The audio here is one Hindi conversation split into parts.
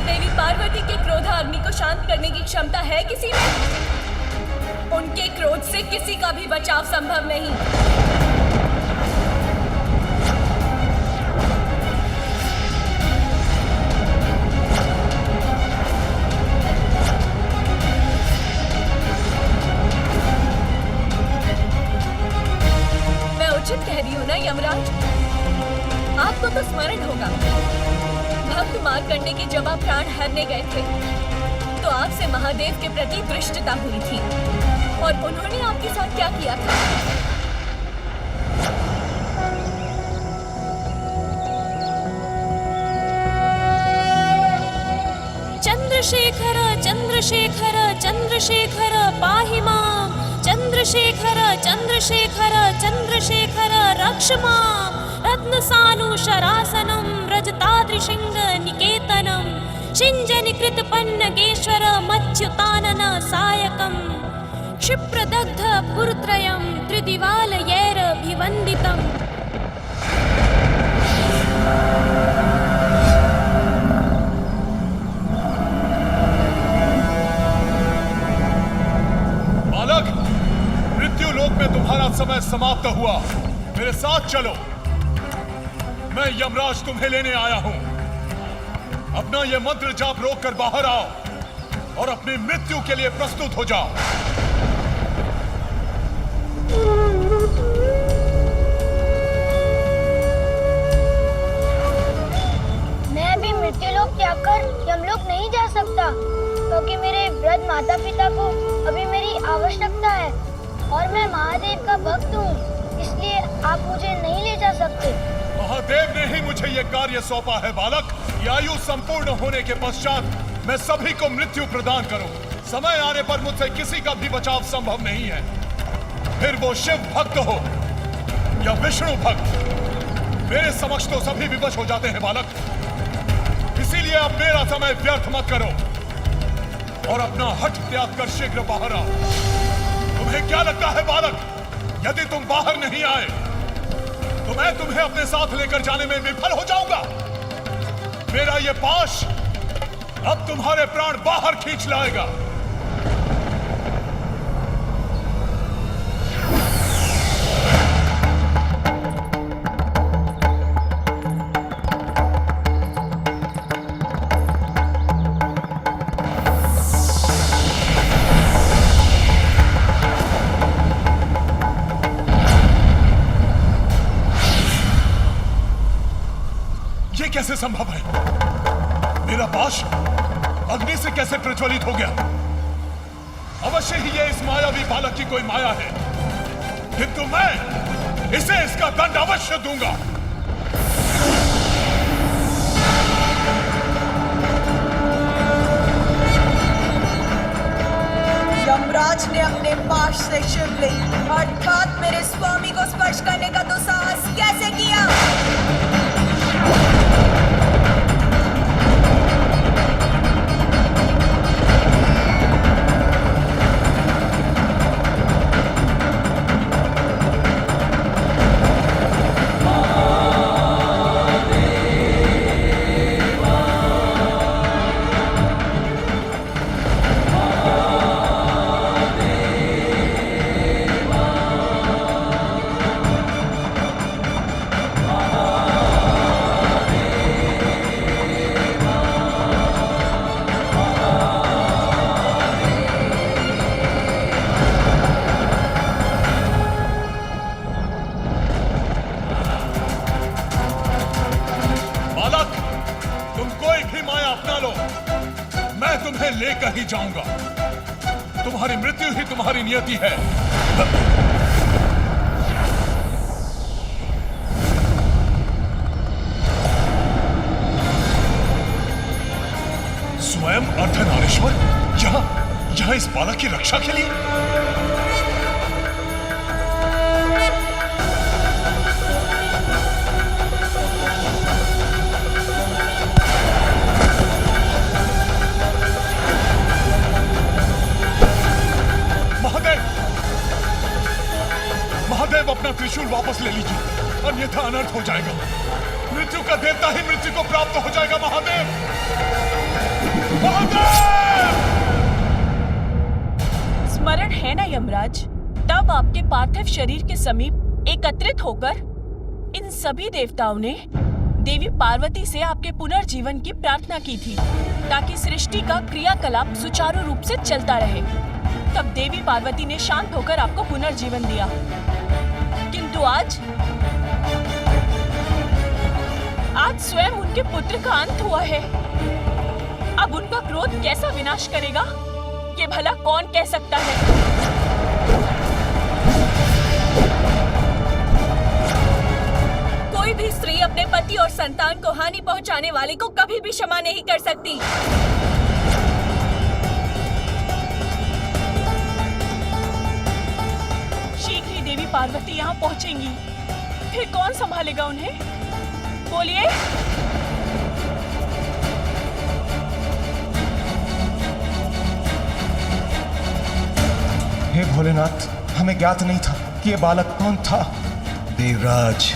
देवी पार्वती के क्रोधाग्नि को शांत करने की क्षमता है किसी में? उनके क्रोध से किसी का भी बचाव संभव नहीं। मैं उचित कह रही हूँ ना यमराज? आपको तो स्मरण होगा, भक्त मार्कंडे के जब आप प्राण हरने गए थे तो आपसे महादेव के प्रति दृष्टता हुई थी और उन्होंने आपके साथ क्या किया था? चंद्रशेखर चंद्रशेखर चंद्रशेखर पाहि मां, चंद्रशेखर चंद्रशेखर चंद्रशेखर रक्ष मां, रत्नसानु शरासनं व्रजताद्रिशृंग निकेतनं, शिंजनिकृत पन्नगेश्वर मच्युतानन सायकं, क्षिप्रदग्ध पुरत्रयं त्रिदिवालयैरभिवन्दितम्। बालक, मृत्यु लोक में तुम्हारा समय समाप्त हुआ। मेरे साथ चलो, मैं यमराज तुम्हें लेने आया हूं। अपना यह मंत्र जाप रोक कर बाहर आओ और अपनी मृत्यु के लिए प्रस्तुत हो जाओ। मैं भी मृत्युलोक त्याग कर यमलोक नहीं जा सकता, क्योंकि मेरे वृद्ध माता पिता को अभी मेरी आवश्यकता है और मैं महादेव का भक्त हूँ, इसलिए आप मुझे नहीं ले जा सकते। महादेव ने ही मुझे यह कार्य सौंपा है बालक। ये आयु संपूर्ण होने के पश्चात मैं सभी को मृत्यु प्रदान करूं। समय आने पर मुझसे किसी का भी बचाव संभव नहीं है, फिर वो शिव भक्त हो या विष्णु भक्त। मेरे समक्ष तो सभी विवश हो जाते हैं बालक। इसीलिए अब मेरा समय व्यर्थ मत करो और अपना हठ त्याग कर शीघ्र बाहर आओ। तुम्हें क्या लगता है बालक, यदि तुम बाहर नहीं आए तो मैं तुम्हें अपने साथ लेकर जाने में विफल हो जाऊंगा? मेरा ये पाश अब तुम्हारे प्राण बाहर खींच लाएगा। कैसे संभव है? मेरा पाश अग्नि से कैसे प्रज्वलित हो गया? अवश्य ही ये इस मायावी बालक की कोई माया है, किंतु मैं इसे इसका दंड अवश्य दूंगा। यमराज ने अपने पाश से शिवलिंग अर्थात मेरे स्वामी को स्पर्श करने का दुस्साहस कैसे किया? लेकर ही जाऊंगा। तुम्हारी मृत्यु ही तुम्हारी नियति है। स्वयं अर्धनारीश्वर यहाँ इस बालक की रक्षा के लिए? महादेव अपना त्रिशूल वापस ले लीजिए, अन्यथा अनर्थ हो जाएगा। मृत्यु का देवता ही मृत्यु को प्राप्त हो जाएगा। महादेव महादेव! स्मरण है ना यमराज, तब आपके पार्थिव शरीर के समीप एकत्रित होकर इन सभी देवताओं ने देवी पार्वती से आपके पुनर्जीवन की प्रार्थना की थी, ताकि सृष्टि का क्रियाकलाप सुचारू रूप से चलता रहे। तब देवी पार्वती ने शांत होकर आपको पुनर्जीवन दिया। किंतु आज स्वयं उनके पुत्र का अंत हुआ है। अब उनका क्रोध कैसा विनाश करेगा, ये भला कौन कह सकता है? कोई भी स्त्री अपने पति और संतान को हानि पहुंचाने वाले को कभी भी क्षमा नहीं कर सकती। शीघ्र ही देवी पार्वती यहाँ पहुँचेंगी, फिर कौन संभालेगा उन्हें? बोलिए। हे भोलेनाथ, हमें ज्ञात नहीं था कि ये बालक कौन था। देवराज,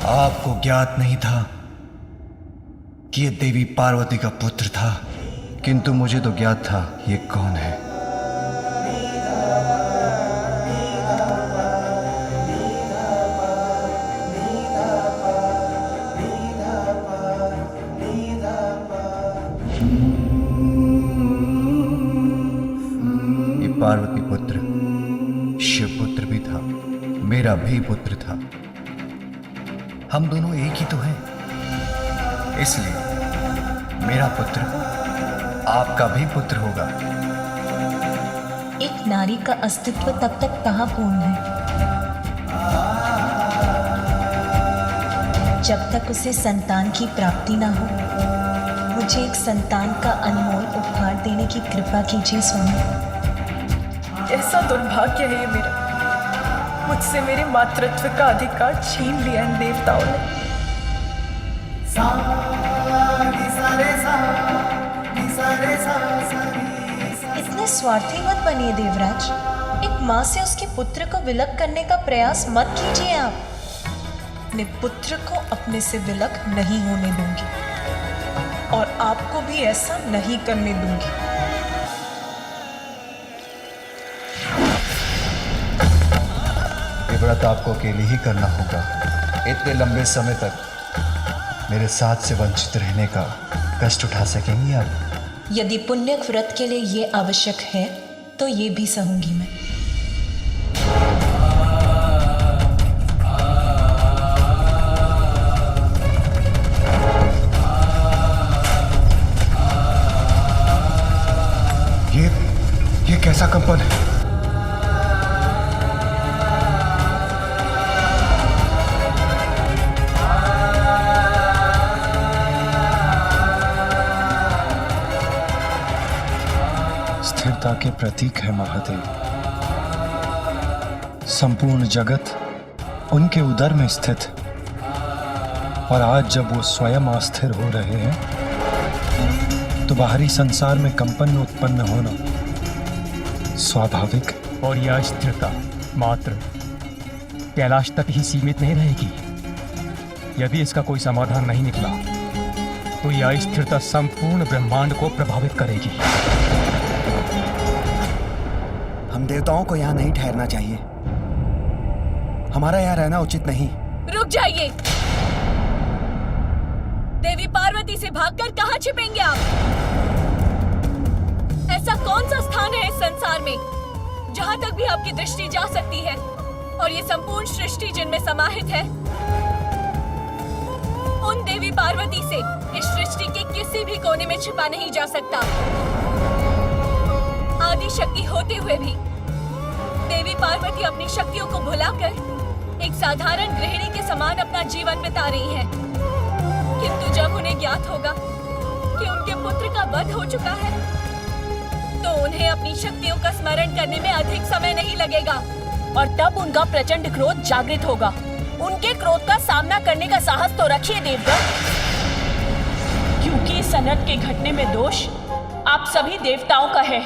आपको ज्ञात नहीं था कि ये देवी पार्वती का पुत्र था, किंतु मुझे तो ज्ञात था ये कौन है। पार्वती पुत्र शिव पुत्र भी था, मेरा भी पुत्र था। हम दोनों एक ही तो हैं, इसलिए मेरा पुत्र आपका भी पुत्र होगा। एक नारी का अस्तित्व तब तक कहाँ पूर्ण है जब तक उसे संतान की प्राप्ति ना हो। मुझे एक संतान का अनमोल उपहार देने की कृपा कीजिए स्वामी। ऐसा दुर्भाग्य है ये मेरा, मुझसे मेरे मातृत्व का अधिकार छीन लिया इन देवताओं ने। इतने स्वार्थी मत बनिए देवराज। एक माँ से उसके पुत्र को विलग करने का प्रयास मत कीजिए आप। अपने पुत्र को अपने से विलग नहीं होने दूंगी और आपको भी ऐसा नहीं करने दूंगी। ये व्रत आपको अकेले ही करना होगा। इतने लंबे समय तक मेरे साथ से वंचित रहने का कष्ट उठा सकेंगी आप? यदि पुण्य व्रत के लिए ये आवश्यक है तो ये भी सहूंगी मैं। ये कैसा कंपन है? स्थिरता के प्रतीक है महादेव। संपूर्ण जगत उनके उदर में स्थित है, और आज जब वो स्वयं अस्थिर हो रहे हैं तो बाहरी संसार में कंपन उत्पन्न होना स्वाभाविक। और यह स्थिरता मात्र कैलाश तक ही सीमित नहीं रहेगी। यदि इसका कोई समाधान नहीं निकला तो यह स्थिरता संपूर्ण ब्रह्मांड को प्रभावित करेगी। हम देवताओं को यहाँ नहीं ठहरना चाहिए। हमारा यहाँ रहना उचित नहीं। रुक जाइए। देवी पार्वती से भागकर कहाँ छिपेंगे आप? ऐसा कौन सा स्थान है इस संसार में जहाँ तक भी आपकी दृष्टि जा सकती है और ये संपूर्ण सृष्टि जिनमें समाहित है, उन देवी पार्वती से इस सृष्टि के किसी भी कोने में छिपा नहीं जा सकता। आदि शक्ति होते हुए भी देवी पार्वती अपनी शक्तियों को भुलाकर एक साधारण गृहिणी के समान अपना जीवन बिता रही हैं। किंतु जब उन्हें ज्ञात होगा कि उनके पुत्र का वध हो चुका है, तो उन्हें अपनी शक्तियों का स्मरण करने में अधिक समय नहीं लगेगा, और तब उनका प्रचंड क्रोध जागृत होगा। उनके क्रोध का सामना करने का साहस तो रखिए देवगण, क्योंकि इस अनर्थ के घटने में दोष आप सभी देवताओं का है।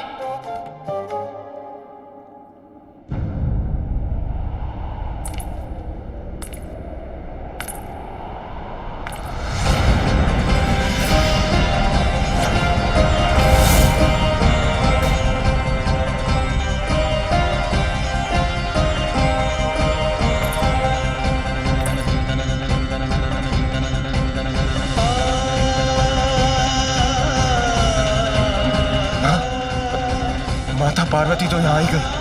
पार्वती तो यहाँ आई गई।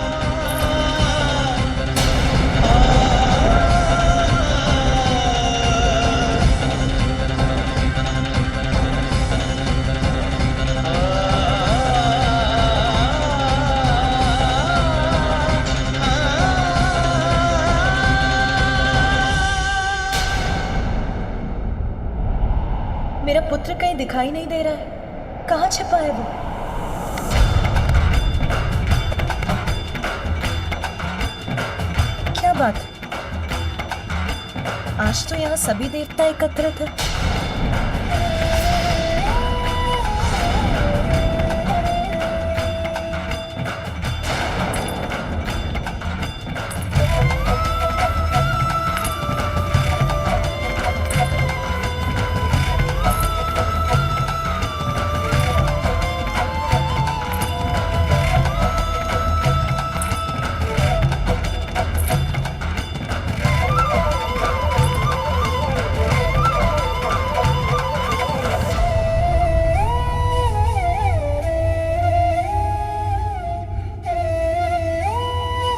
मेरा पुत्र कहीं दिखाई नहीं दे रहा है। कहाँ छिपा है वो? क्या बात? आज तो यहाँ सभी देवता एकत्रित हैं।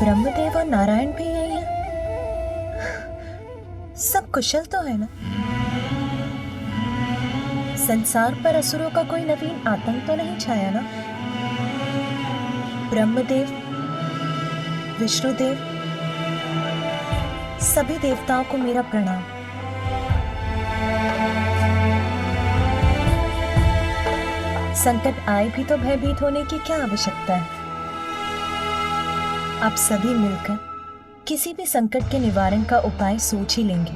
ब्रह्मदेव और नारायण भी यही हैं। सब कुशल तो है ना? संसार पर असुरों का कोई नवीन आतंक तो नहीं छाया ना? ब्रह्मदेव, विष्णुदेव, सभी देवताओं को मेरा प्रणाम। संकट आए भी तो भयभीत होने की क्या आवश्यकता है? आप सभी मिलकर किसी भी संकट के निवारण का उपाय सोच ही लेंगे।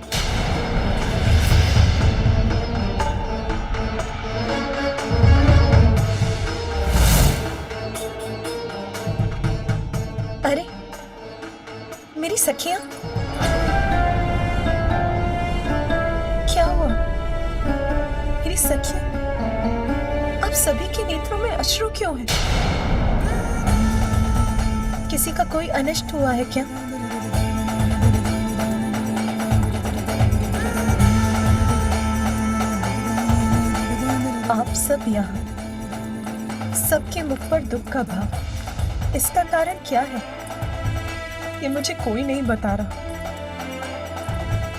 अरे मेरी सखियां, क्या हुआ? मेरी सखियां, अब सभी के नेत्रों में अश्रु क्यों है? किसी का कोई अनिष्ट हुआ है क्या? आप सब यहाँ, सबके मुख पर दुख का भाव। इसका कारण क्या है? ये मुझे कोई नहीं बता रहा।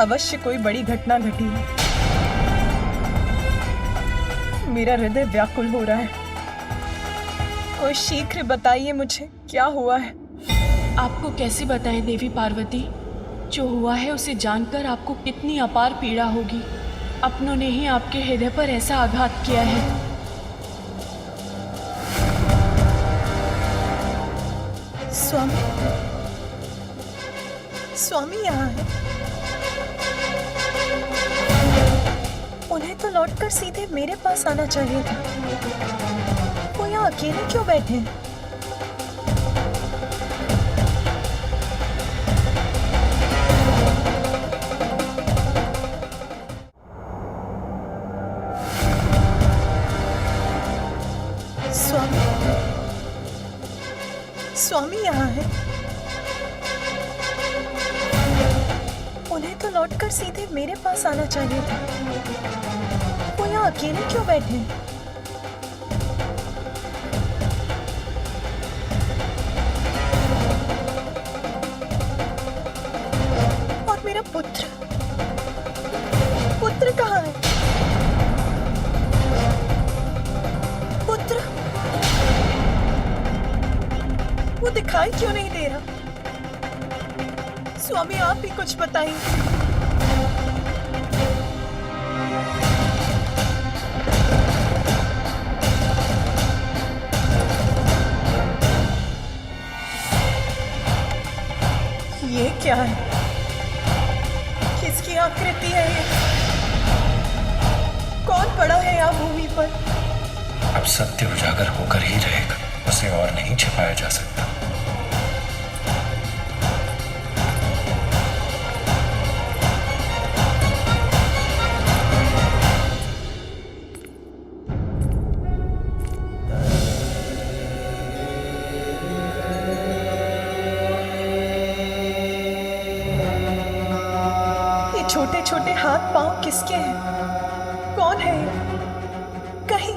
अवश्य कोई बड़ी घटना घटी है। मेरा हृदय व्याकुल हो रहा है। कोई शीघ्र बताइए मुझे, क्या हुआ है? आपको कैसे बताएं देवी पार्वती? जो हुआ है उसे जानकर आपको कितनी अपार पीड़ा होगी। अपनों ने ही आपके हृदय पर ऐसा आघात किया है। स्वामी, स्वामी यहाँ है। उन्हें तो लौटकर सीधे मेरे पास आना चाहिए था। वो यहाँ अकेले क्यों बैठे हैं? स्वामी, स्वामी यहाँ है। उन्हें तो लौटकर सीधे मेरे पास आना चाहिए था। वो यहाँ अकेले क्यों बैठे हैं? और मेरा पुत्र, पुत्र कहाँ है? पुत्र, वो दिखाई क्यों नहीं दे रहा? स्वामी, आप ही कुछ बताइए। ये क्या है? किसकी आकृति है ये? कौन पड़ा है यहाँ भूमि पर? अब सत्य उजागर होकर ही रहेगा, उसे और नहीं छिपाया जा सकता। छोटे छोटे हाथ पांव किसके हैं? कौन है ये? कहीं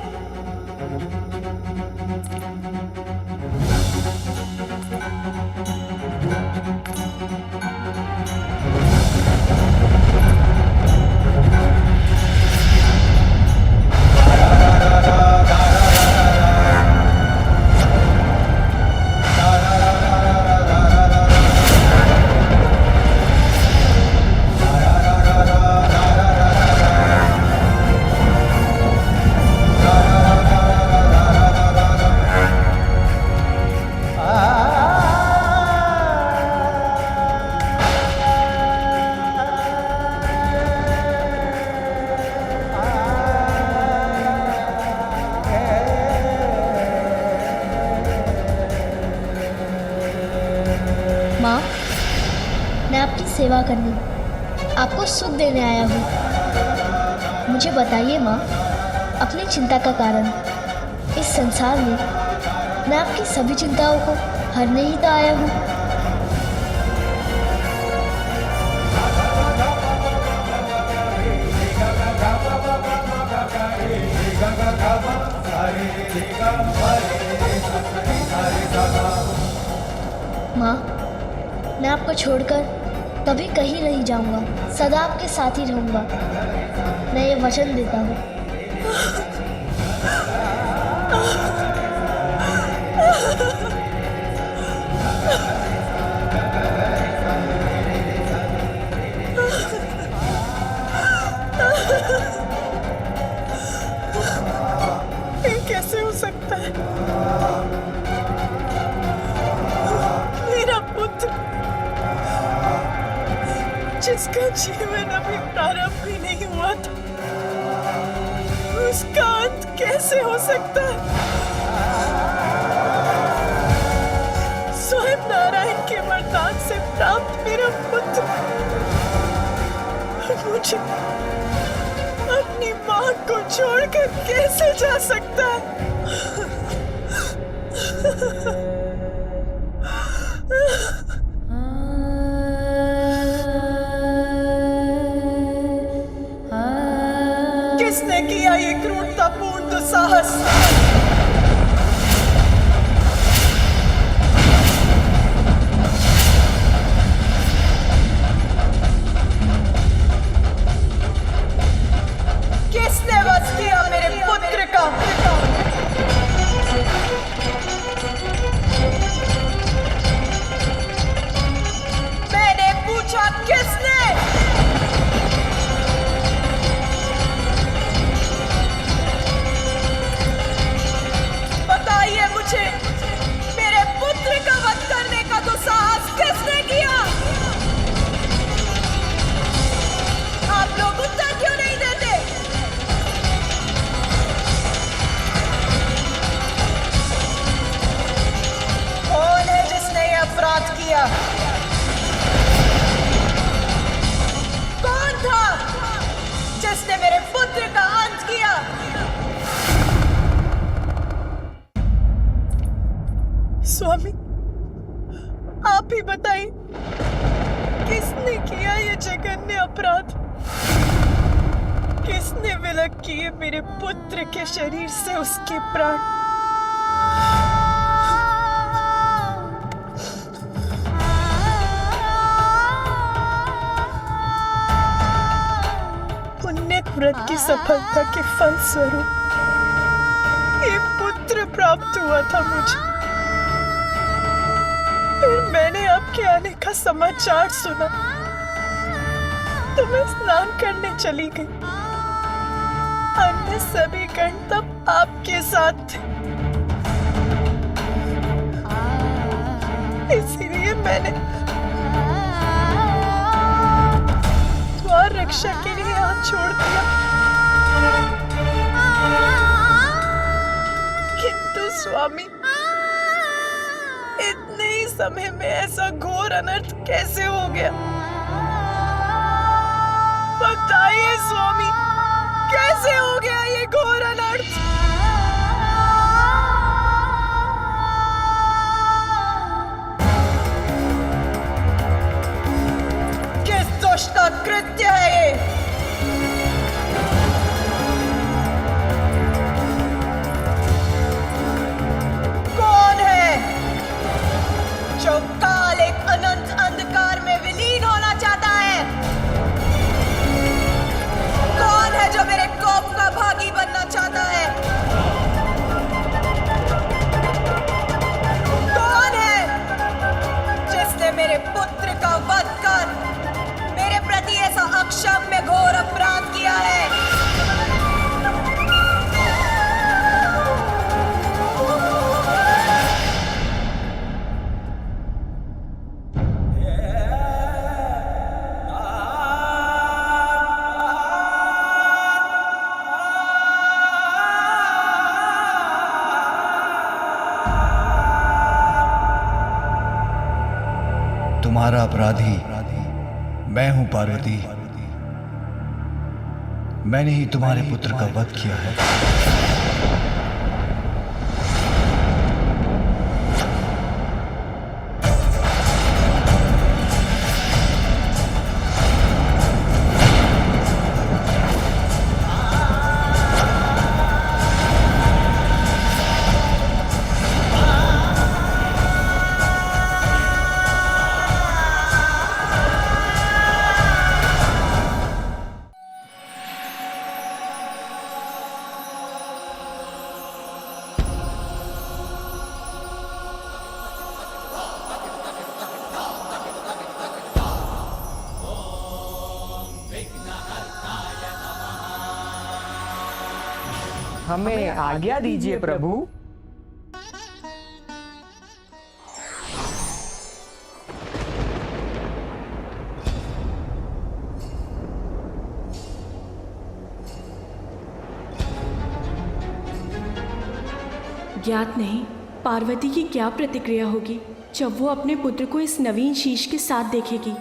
सेवा करने, आपको सुख देने आया हूँ। मुझे बताइए माँ, अपनी चिंता का कारण। इस संसार में मैं आपकी सभी चिंताओं को हरने ही तो आया हूँ। माँ, मैं आपको छोड़कर कभी कहीं नहीं जाऊंगा, सदा आपके साथ ही रहूंगा। मैं ये वचन देता हूँ। ये कैसे हो सकता है? मेरा पुत्र, जिसका जीवन अभी प्रारंभ भी नहीं हुआ था, उसका अंत कैसे हो सकता है? स्वयं नारायण के वरदान से प्राप्त मेरा पुत्र मुझे अपनी माँ को छोड़कर कैसे जा सकता है? किसने किया ये क्रूरतापूर्ण दुस्साहस? किसने वध किया मेरे पुत्र का? मैंने पूछा, किसने? बताइए मुझे, मेरे पुत्र का वध करने का दुस्साहस किसने किया? आप लोग उत्तर क्यों नहीं देते? कौन है जिसने यह अपराध किया? कौन था जिसने मेरे पुत्र का अंत किया? स्वामी, आप ही बताइए, किसने किया ये जघन्य अपराध? किसने विलग किए मेरे पुत्र के शरीर से उसके प्राण? पुण्य व्रत की सफलता के फल स्वरूप ये पुत्र प्राप्त हुआ था मुझे। फिर मैंने आपके आने का समाचार सुना तो मैं स्नान करने चली गई। अन्य सभी गण तब आपके साथ थे, इसीलिए मैंने द्वार रक्षा के लिए हाथ छोड़ दिया। किंतु स्वामी, इतने ही समय में ऐसा घोर अनर्थ कैसे हो गया? बताइए स्वामी, कैसे हो गया ये घोर अनर्थ? किस दुष्ट का कृत्य है ये? कौन है जो काल एक अनंत अंधकार में विलीन होना चाहता है? कौन है जो मेरे कोप का भागी बनना चाहता है? कौन है जिसने मेरे पुत्र का वध कर मेरे प्रति ऐसा अक्षम्य घोर अपराध किया है? तुम्हारा अपराधी मैं हूं पार्वती। मैंने ही तुम्हारे पुत्र का वध किया है। हमें आज्ञा दीजिए प्रभु। ज्ञात नहीं पार्वती की क्या प्रतिक्रिया होगी जब वो अपने पुत्र को इस नवीन शीश के साथ देखेगी।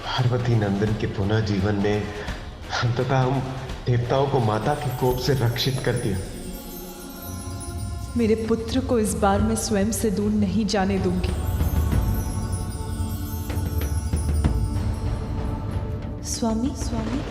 पार्वती नंदन के पुनः जीवन ने अंततः हम देवताओं को माता के कोप से रक्षित कर दिया। मेरे पुत्र को इस बार मैं स्वयं से दूर नहीं जाने दूंगी। स्वामी स्वामी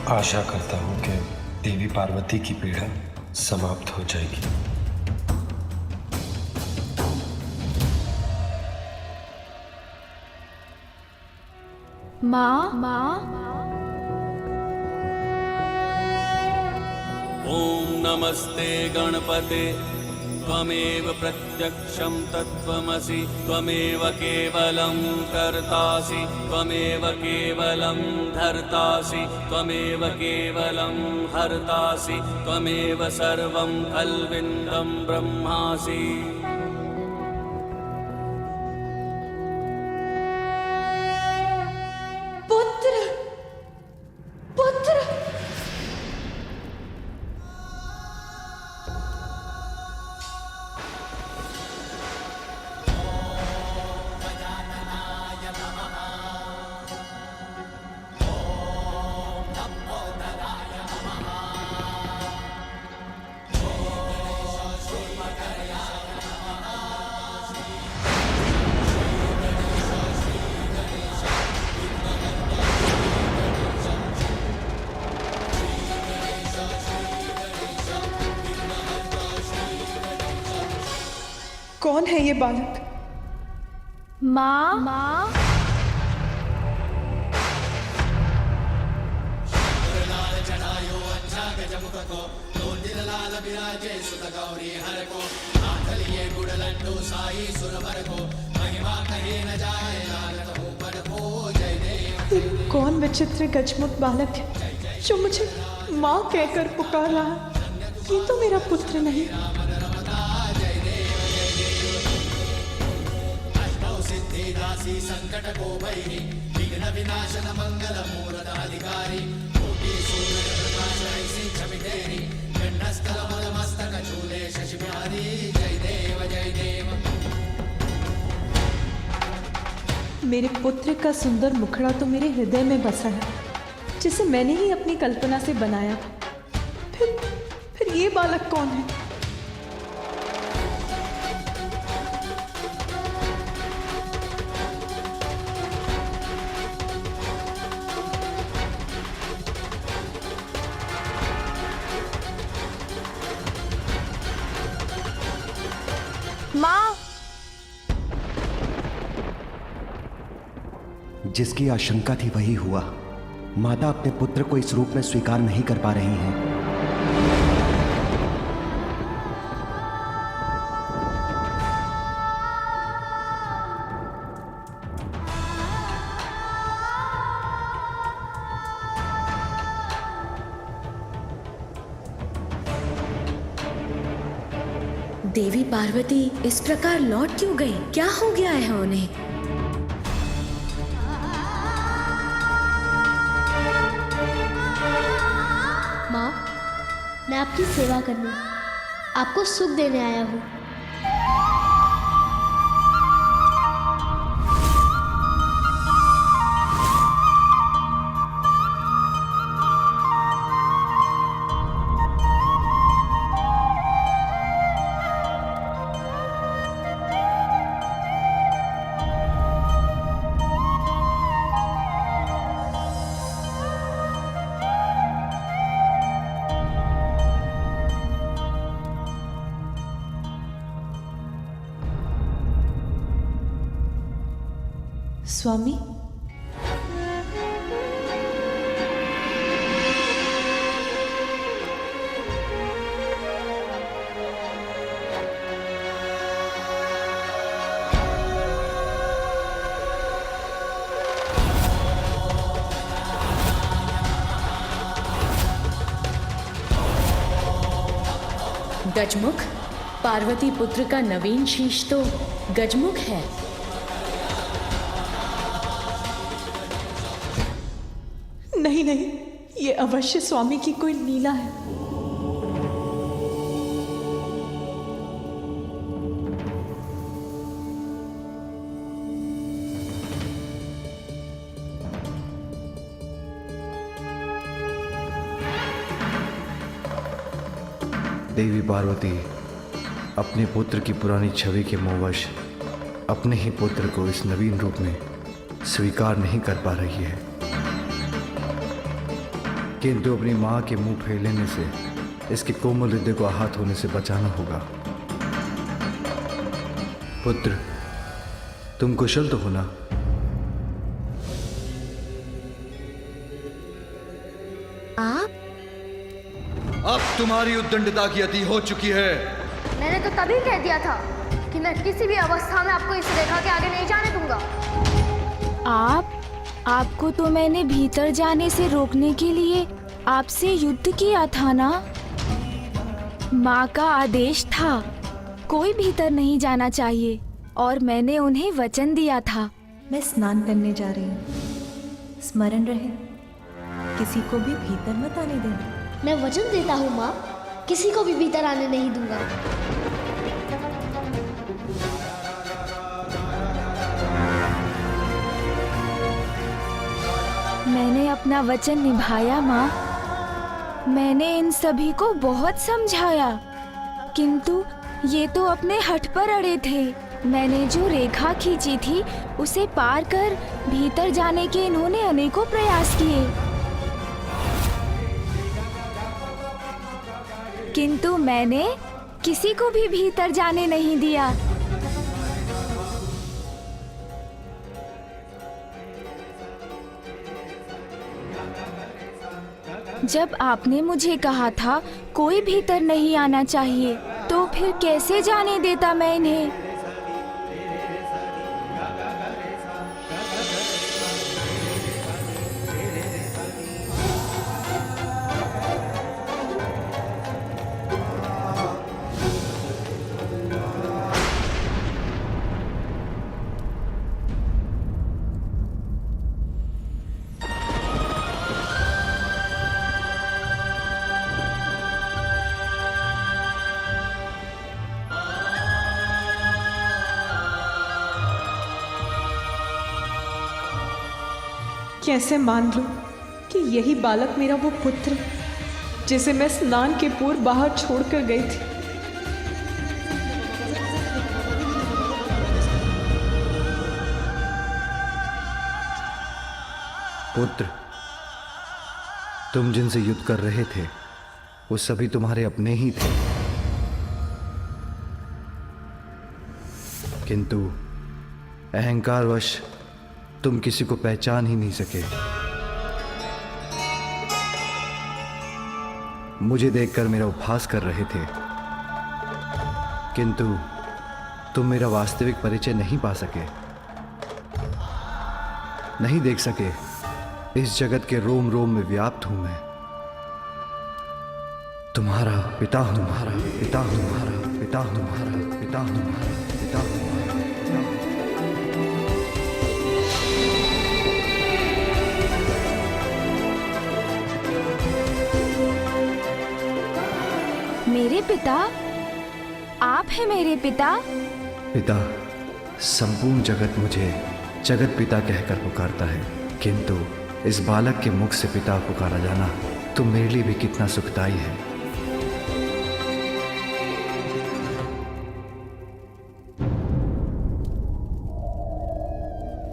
आशा करता हूं कि देवी पार्वती की पीड़ा समाप्त हो जाएगी। माँ ओम नमस्ते गणपते त्वमेव प्रत्यक्षं तत्त्वमसि त्वमेव केवलं कर्तासि त्वमेव केवलं धर्तासि त्वमेव केवलं हर्तासि त्वमेव सर्वं खल्विन्दं ब्रह्मासि। कौन है ये बालक? माँ कौन विचित्र गजमुख बालक है जो मुझे माँ कहकर पुकार रहा है? ये तो मेरा पुत्र नहीं। संकट को भैरी विघ्न विनाशन मंगल मूर्त अधिकारी कोटि सूर्य प्रकाश ऐसी छवि तेरी गंडस्थल मद मस्तक चूले शशि बिहारी जय देव जय देव। मेरे पुत्र का सुंदर मुखड़ा तो मेरे हृदय में बसा है, जिसे मैंने ही अपनी कल्पना से बनाया था। फिर ये बालक कौन है? जिसकी आशंका थी वही हुआ। माता अपने पुत्र को इस रूप में स्वीकार नहीं कर पा रही हैं। देवी पार्वती इस प्रकार लौट क्यों गई? क्या हो गया है उन्हें? माँ, मैं आपकी सेवा करने, आपको सुख देने आया हूँ। स्वामी, गजमुख, पार्वती पुत्र का नवीन शीश तो गजमुख है। नहीं नहीं, ये अवश्य स्वामी की कोई लीला है। देवी पार्वती अपने पुत्र की पुरानी छवि के मोहवश अपने ही पुत्र को इस नवीन रूप में स्वीकार नहीं कर पा रही है, किंतु अपनी मां के मुंह फैलने से इसके कोमल हृदय को आहत होने से बचाना होगा। पुत्र, तुम कुशल तो हो ना? आप? अब तुम्हारी उद्दंडता की अति हो चुकी है। मैंने तो तभी कह दिया था कि मैं किसी भी अवस्था में आपको इस रेखा के आगे नहीं जाने दूंगा। आपको तो मैंने भीतर जाने से रोकने के लिए आपसे युद्ध किया था ना? माँ का आदेश था, कोई भीतर नहीं जाना चाहिए, और मैंने उन्हें वचन दिया था। मैं स्नान करने जा रही हूँ, स्मरण रहे, किसी को भी भीतर मत आने देना। मैं वचन देता हूँ माँ, किसी को भी भीतर आने नहीं दूंगा। मैंने अपना वचन निभाया माँ। मैंने इन सभी को बहुत समझाया, किंतु ये तो अपने हठ पर अड़े थे। मैंने जो रेखा खींची थी उसे पार कर भीतर जाने के इन्होंने अनेकों प्रयास किए, किंतु मैंने किसी को भी भीतर जाने नहीं दिया। जब आपने मुझे कहा था कोई भीतर नहीं आना चाहिए, तो फिर कैसे जाने देता मैं इन्हें? कैसे मान लूं कि यही बालक मेरा वो पुत्र जिसे मैं स्नान के पूर्व बाहर छोड़कर गई थी। पुत्र, तुम जिनसे युद्ध कर रहे थे वो सभी तुम्हारे अपने ही थे, किंतु अहंकारवश तुम किसी को पहचान ही नहीं सके। मुझे देखकर मेरा उपहास कर रहे थे, किंतु तुम मेरा वास्तविक परिचय नहीं पा सके, नहीं देख सके। इस जगत के रोम रोम में व्याप्त हूं मैं। तुम्हारा पिता हूं, तुम्हारा पिता हूं, तुम्हारा पिता हूं, तुम्हारा पिता हूं, तुम्हारा पिता हूं। मेरे पिता? आप हैं मेरे पिता? पिता, संपूर्ण जगत मुझे जगत पिता कहकर पुकारता है, किंतु इस बालक के मुख से पिता पुकारा जाना तो मेरे लिए भी कितना सुखदायी है।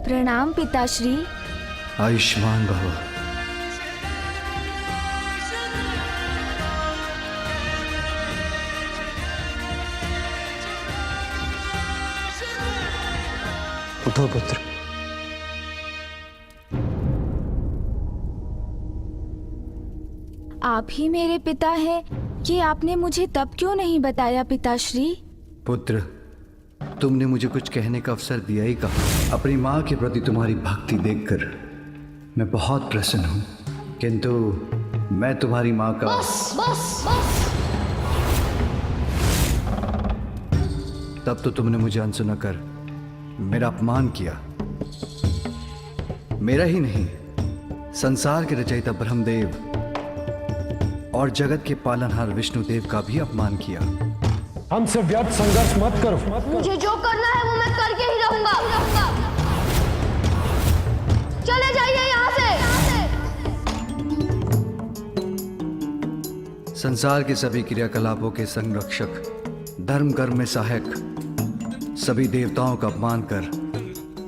प्रणाम पिताश्री। आयुष्मान भव। उठो पुत्र। आप ही मेरे पिता हैं कि आपने मुझे तब क्यों नहीं बताया पिताश्री? पुत्र, तुमने मुझे कुछ कहने का अवसर दिया ही कहा। अपनी माँ के प्रति तुम्हारी भक्ति देखकर मैं बहुत प्रसन्न हूँ, किंतु मैं तुम्हारी माँ का बस। तब तो तुमने मुझे अनसुना कर मेरा अपमान किया। मेरा ही नहीं, संसार के रचयिता ब्रह्मदेव और जगत के पालनहार विष्णुदेव का भी अपमान किया। हमसे व्यर्थ संघर्ष मत करो। मुझे जो करना है वो मैं करके ही रहूंगा। चले जाइए यहाँ से। संसार के सभी क्रियाकलापों के संरक्षक, धर्म कर्म में सहायक सभी देवताओं का अपमान कर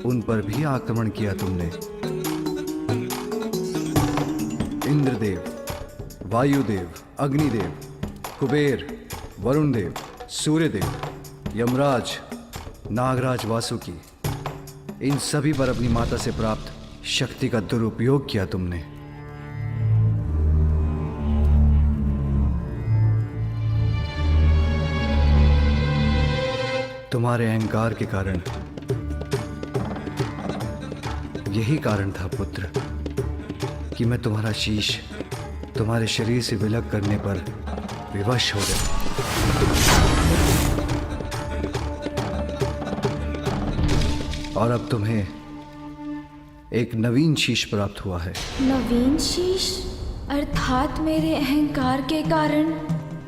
उन पर भी आक्रमण किया तुमने। इंद्रदेव, वायुदेव, अग्निदेव, कुबेर, वरुण देव, सूर्यदेव, यमराज, नागराज, वासुकी, इन सभी पर अपनी माता से प्राप्त शक्ति का दुरुपयोग किया तुमने। तुम्हारे अहंकार के कारण, यही कारण था पुत्र कि मैं तुम्हारा शीश तुम्हारे शरीर से विलग करने पर विवश हो गया। और अब तुम्हें एक नवीन शीश प्राप्त हुआ है। नवीन शीश? अर्थात मेरे अहंकार के कारण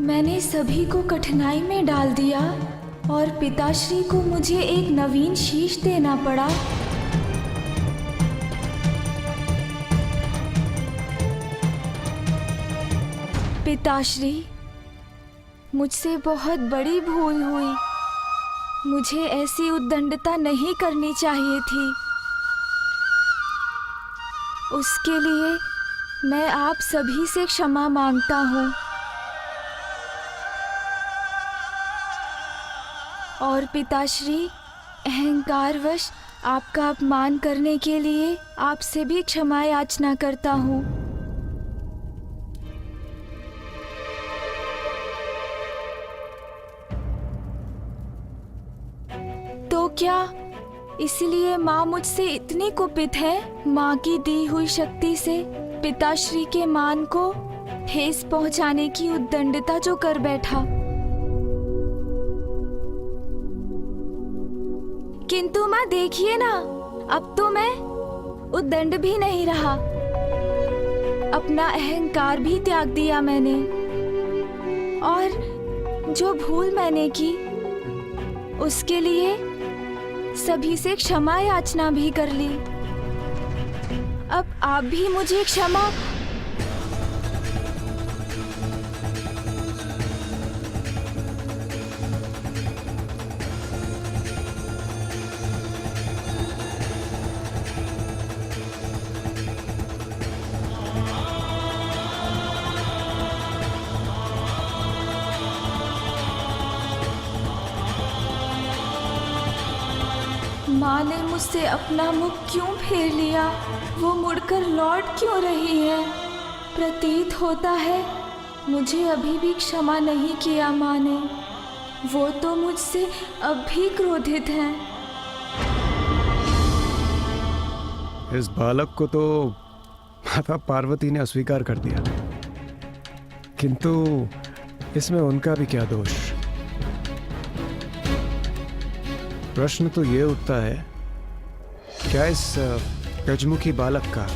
मैंने सभी को कठिनाई में डाल दिया और पिताश्री को मुझे एक नवीन शीश देना पड़ा। पिताश्री, मुझसे बहुत बड़ी भूल हुई। मुझे ऐसी उद्दंडता नहीं करनी चाहिए थी। उसके लिए मैं आप सभी से क्षमा मांगता हूँ। और पिताश्री, अहंकारवश आपका अपमान करने के लिए आपसे भी क्षमा याचना करता हूँ। तो क्या इसलिए माँ मुझसे इतनी कुपित है? माँ की दी हुई शक्ति से पिताश्री के मान को ठेस पहुँचाने की उद्दंडता जो कर बैठा। किंतु माँ देखिए ना, अब तो मैं उद्दंड भी नहीं रहा। अपना अहंकार भी त्याग दिया मैंने और जो भूल मैंने की उसके लिए सभी से क्षमा याचना भी कर ली। अब आप भी मुझे क्षमा। माँ ने मुझसे अपना मुख क्यों फेर लिया? वो मुड़कर लौट क्यों रही है? प्रतीत होता है मुझे अभी भी क्षमा नहीं किया माँ ने। वो तो मुझसे अब भी क्रोधित हैं। इस बालक को तो माता पार्वती ने अस्वीकार कर दिया, किंतु इसमें उनका भी क्या दोष। प्रश्न तो ये उठता है, क्या इस गजमुखी बालक का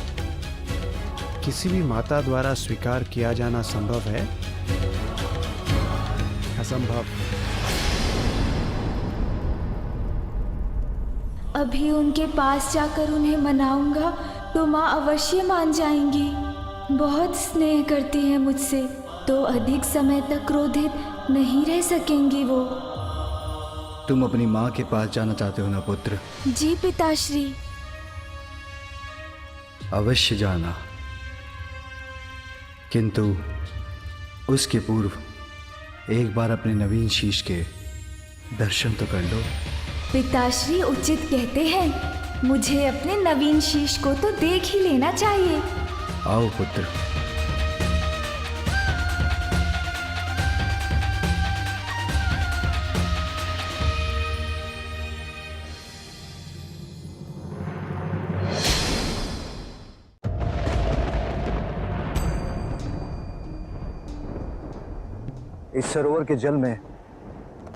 किसी भी माता द्वारा स्वीकार किया जाना संभव है? असंभव। अभी उनके पास जाकर उन्हें मनाऊंगा तो माँ अवश्य मान जाएंगी। बहुत स्नेह करती है मुझसे, तो अधिक समय तक क्रोधित नहीं रह सकेंगी वो। तुम अपनी माँ के पास जाना चाहते हो ना पुत्र? जी पिताश्री। अवश्य जाना, किंतु उसके पूर्व एक बार अपने नवीन शीश के दर्शन तो कर लो। पिताश्री उचित कहते हैं, मुझे अपने नवीन शीश को तो देख ही लेना चाहिए। आओ पुत्र। इस सरोवर के जल में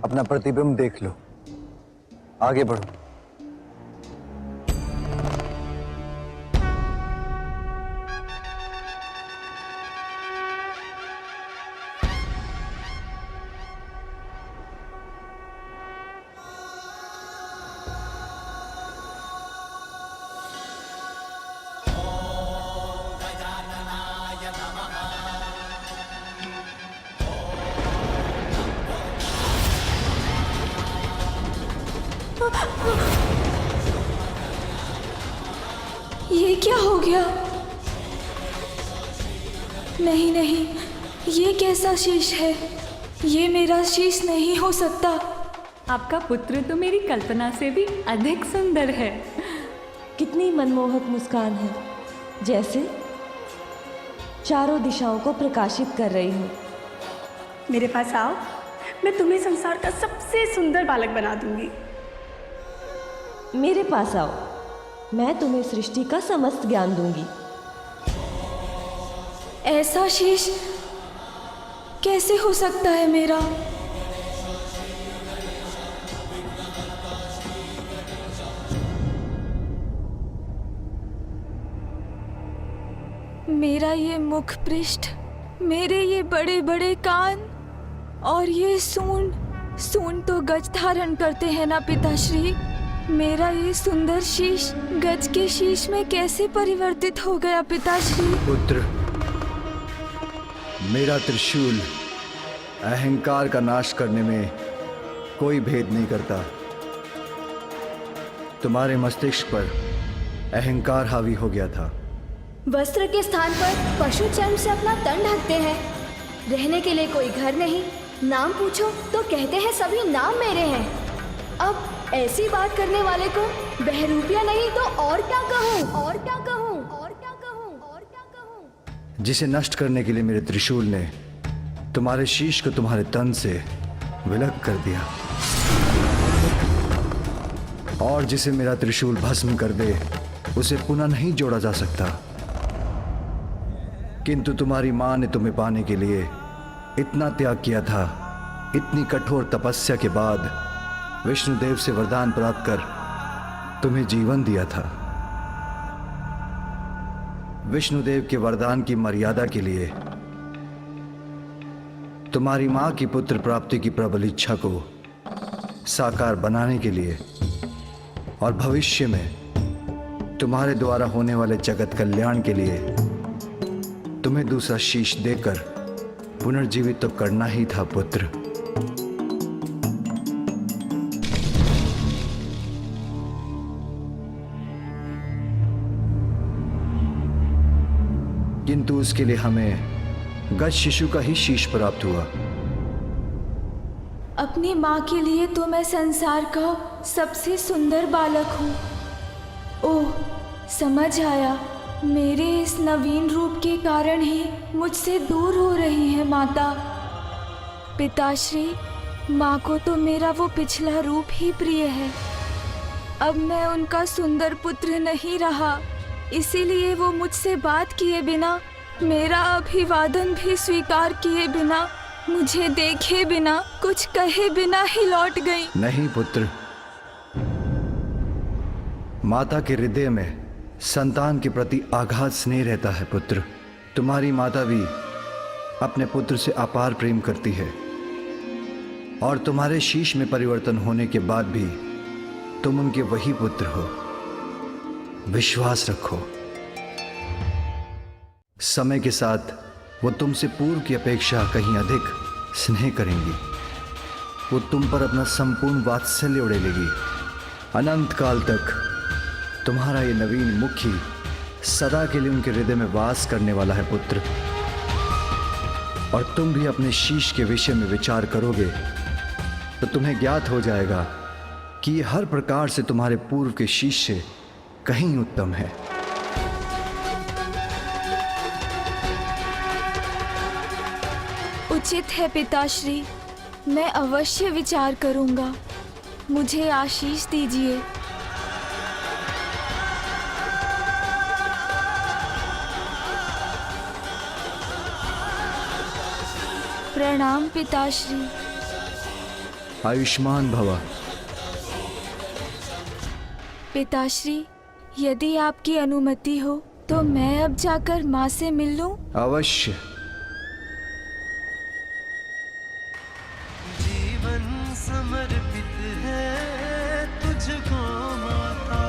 अपना प्रतिबिंब देख लो। आगे बढ़ो। ये क्या हो गया? नहीं नहीं, ये कैसा शीश है? ये मेरा शीश नहीं हो सकता। आपका पुत्र तो मेरी कल्पना से भी अधिक सुंदर है। कितनी मनमोहक मुस्कान है, जैसे चारों दिशाओं को प्रकाशित कर रही हो। मेरे पास आओ, मैं तुम्हें संसार का सबसे सुंदर बालक बना दूंगी। मेरे पास आओ, मैं तुम्हें सृष्टि का समस्त ज्ञान दूंगी। ऐसा शीश कैसे हो सकता है मेरा? मेरा ये मुख पृष्ठ, मेरे ये बड़े बड़े कान और ये सूंड तो गज धारण करते हैं ना पिताश्री। मेरा ये सुंदर शीश गज के शीश में कैसे परिवर्तित हो गया पिताश्री? पुत्र, मेरा त्रिशूल अहंकार का नाश करने में कोई भेद नहीं करता। तुम्हारे मस्तिष्क पर अहंकार हावी हो गया था। वस्त्र के स्थान पर पशु चर्म से अपना तन ढकते हैं। रहने के लिए कोई घर नहीं, नाम पूछो तो कहते हैं सभी नाम मेरे हैं। अब ऐसी बात करने वाले को बहरूपिया नहीं तो और क्या कहूँ, और क्या कहूँ, और क्या कहूँ, और क्या कहूँ। जिसे नष्ट करने के लिए मेरे त्रिशूल ने तुम्हारे शीश को तुम्हारे तन से विलग कर दिया, और जिसे मेरा त्रिशूल भस्म कर दे उसे पुनः नहीं जोड़ा जा सकता। किंतु तुम्हारी मां ने तुम्हें पाने के लिए इतना त्याग किया था। इतनी कठोर तपस्या के बाद विष्णुदेव से वरदान प्राप्त कर तुम्हें जीवन दिया था। विष्णुदेव के वरदान की मर्यादा के लिए तुम्हारी मां की पुत्र प्राप्ति की प्रबल इच्छा को साकार बनाने के लिए और भविष्य में तुम्हारे द्वारा होने वाले जगत कल्याण के लिए तुम्हें दूसरा शीश देकर पुनर्जीवित तो करना ही था पुत्र। किंतु उसके लिए हमें गज शिशु का ही शीश प्राप्त हुआ। अपनी माँ के लिए तो मैं संसार का सबसे सुंदर बालक हूँ। ओह, समझ आया। मेरे इस नवीन रूप के कारण ही मुझसे दूर हो रही है माता। पिताश्री, माँ को तो मेरा वो पिछला रूप ही प्रिय है। अब मैं उनका सुंदर पुत्र नहीं रहा, इसीलिए वो मुझसे बात किए बिना, मेरा अभिवादन भी स्वीकार किए बिना, मुझे देखे बिना, कुछ कहे बिना ही लौट गई। नहीं पुत्र, माता के हृदय में संतान के प्रति आघात स्नेह रहता है पुत्र। तुम्हारी माता भी अपने पुत्र से अपार प्रेम करती है और तुम्हारे शीश में परिवर्तन होने के बाद भी तुम उनके वही पुत्र हो। विश्वास रखो, समय के साथ वो तुमसे पूर्व की अपेक्षा कहीं अधिक स्नेह करेंगी। वो तुम पर अपना संपूर्ण वात्सल्य उड़ेलेगी। अनंत काल तक तुम्हारा ये नवीन मुखी सदा के लिए उनके हृदय में वास करने वाला है पुत्र। और तुम भी अपने शीश के विषय में विचार करोगे तो तुम्हें ज्ञात हो जाएगा कि ये हर प्रकार से तुम्हारे पूर्व के शीश से कहीं उत्तम है। उचित है पिताश्री, मैं अवश्य विचार करूंगा। मुझे आशीष दीजिए। प्रणाम पिताश्री। आयुष्मान भव। पिताश्री, यदि आपकी अनुमति हो तो मैं अब जाकर माँ से मिल लूं? अवश्य। जीवन समर्पित है तुझको माता,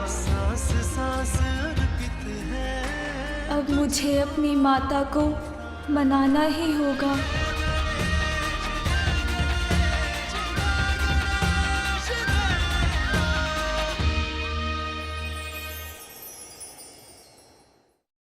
सांस सांस अर्पित है। अब मुझे अपनी माता को मनाना ही होगा।